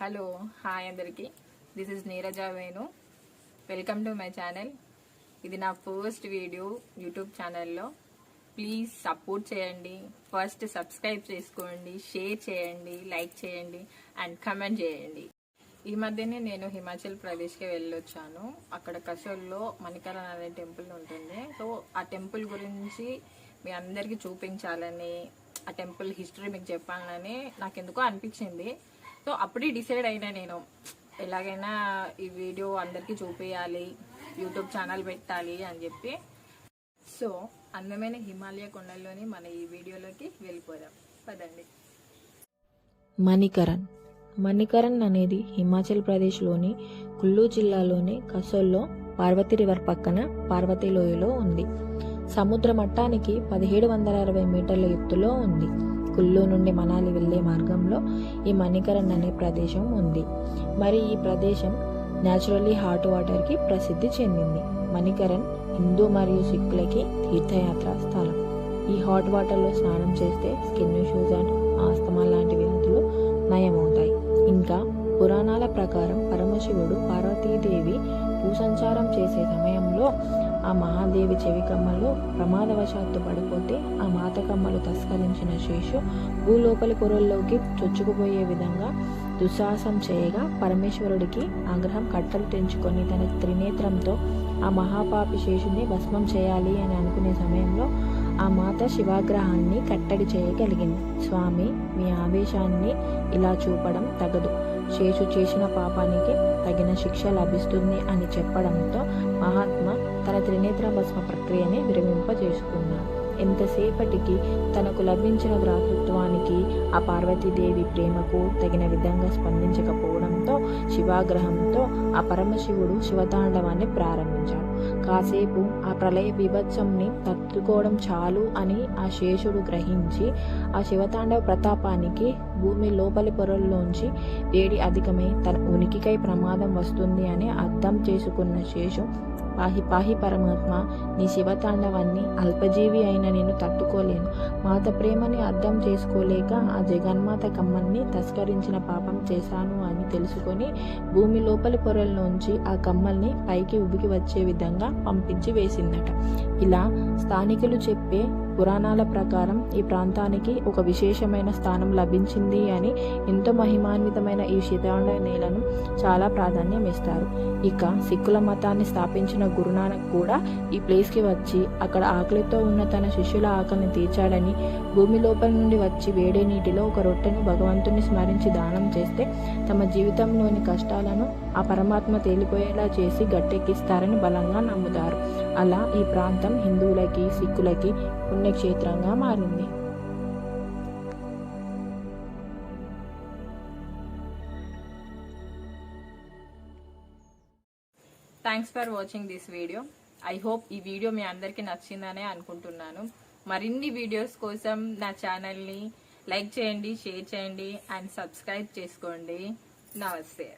Hello hi అందరికి. This is Neeraja Venu. Welcome to my channel. ఇది నా ఫస్ట్ వీడియో యూట్యూబ్ ఛానల్లో. ప్లీజ్ సపోర్ట్ చేయండి. ఫస్ట్ సబ్స్క్రైబ్ చేసుకోండి, షేర్ చేయండి, లైక్ చేయండి అండ్ కమెంట్ చేయండి. ఈ మధ్యనే నేను హిమాచల్ ప్రదేశ్కి వెళ్ళొచ్చాను. అక్కడ కసోల్లో మణికరణ్ అనే టెంపుల్ ఉంటుంది. సో ఆ టెంపుల్ గురించి మీ అందరికీ చూపించాలని, ఆ టెంపుల్ హిస్టరీ మీకు చెప్పాలని నాకు ఎందుకో అనిపించింది. సో అప్పుడే డిసైడ్ అయినా నేను ఎలాగైనా ఈ వీడియో అందరికీ చూపించాలి, యూట్యూబ్ ఛానల్ పెట్టాలి అని చెప్పి. సో అందమైన హిమాలయ కొండల్లోని మన ఈ వీడియోలోకి వెళ్ళిపోదాం పదండి. మణికరణ్ అనేది హిమాచల్ ప్రదేశ్లోని కుల్లు జిల్లాలోని కసోల్లో పార్వతీ రివర్ పక్కన పార్వతీ లోయలో ఉంది. సముద్ర మట్టానికి 1760 మీటర్ల ఎత్తులో ఉంది. కుల్లు నుండి మనాలి వెళ్లే మార్గంలో ఈ మణికరణ్ అనే ప్రదేశం ఉంది. మరి ఈ ప్రదేశం న్యాచురల్లీ హాట్ వాటర్కి ప్రసిద్ధి చెందింది. మణికరణ్ హిందూ మరియు సిక్కులకి తీర్థయాత్ర స్థలం. ఈ హాట్ వాటర్లో స్నానం చేస్తే స్కిన్ ఇష్యూస్ అండ్ ఆస్తమా లాంటి వ్యాధులు నయమవుతాయి. ఇంకా పురాణాల ప్రకారం పరమశివుడు పార్వతీదేవి భూసంచారం చేసే సమయంలో ఆ మహాదేవి చెవి కమ్మలు ప్రమాదవశాత్తు పడిపోతే ఆ మాత కమ్మలు తస్కరించిన శేషు భూలోపలి పొరల్లోకి చొచ్చుకుపోయే విధంగా దుస్సాహసం చేయగా పరమేశ్వరుడికి ఆగ్రహం కట్టలు తెంచుకొని తన త్రినేత్రంతో ఆ మహాపాపి శేషుని భస్మం చేయాలి అని అనుకునే సమయంలో ఆ మాత శివాగ్రహాన్ని కట్టడి చేయగలిగింది. స్వామి, మీ ఆవేశాన్ని ఇలా చూపడం తగదు. శేషు చేసిన పాపానికి తగిన శిక్ష లభిస్తుంది అని చెప్పడంతో మహాత్మ తన త్రినేత్ర భస్మ ప్రక్రియని విరమింపజేసుకున్నాడు. ఎంతసేపటికి తనకు లభించిన భ్రాతృత్వానికి ఆ పార్వతీదేవి ప్రేమకు తగిన విధంగా స్పందించకపోవడంతో శివాగ్రహంతో ఆ పరమశివుడు శివతాండవాన్ని ప్రారంభించాడు. కాసేపు ఆ ప్రళయ బీభత్సంని తట్టుకోవడం చాలు అని ఆ శేషుడు గ్రహించి ఆ శివతాండవ ప్రతాపానికి భూమి లోపలి పొరల్లోంచి వేడి అధికమై తన ఉనికికై ప్రమాదం వస్తుంది అని అర్థం చేసుకున్న శేషు, పాహి పాహి పరమాత్మ, నీ శివతాండవాన్ని అల్పజీవి అయిన నేను తట్టుకోలేను. మాత ప్రేమని అర్థం చేసుకోలేక ఆ జగన్మాత కమ్మల్ని తస్కరించిన పాపం చేశాను అని తెలుసుకొని భూమి లోపలి పొరల్లోంచి ఆ కమ్మల్ని పైకి ఉబికి వచ్చే విధంగా పంపించి వేసిందట. ఇలా స్థానికులు చెప్పే పురాణాల ప్రకారం ఈ ప్రాంతానికి ఒక విశేషమైన స్థానం లభించింది అని, ఎంతో మహిమాన్వితమైన ఈ శితాండ నేలను చాలా ప్రాధాన్యం ఇస్తారు. ఇక సిక్కుల మతాన్ని స్థాపించిన గురునానక్ కూడా ఈ ప్లేస్కి వచ్చి అక్కడ ఆకలితో ఉన్న తన శిష్యుల ఆకలిని తీర్చాడని, భూమి లోపల నుండి వచ్చి వేడి నీటిలో ఒక రొట్టెను భగవంతుని స్మరించి దానం చేస్తే తమ జీవితంలోని కష్టాలను ఆ పరమాత్మ తేలిపోయేలా చేసి గట్టెక్కిస్తారని బలంగా నమ్ముతారు. అలా ఈ ప్రాంతం హిందువులకి, సిక్కులకి పుణ్యక్షేత్రంగా మారింది. Thanks for watching this video. I hope ఈ వీడియో మీ అందరికీ నచ్చిందనే అనుకుంటున్నాను. మరిన్ని వీడియోస్ కోసం నా ఛానల్ని లైక్ చేయండి, షేర్ చేయండి అండ్ సబ్స్క్రైబ్ చేసుకోండి. నమస్తే.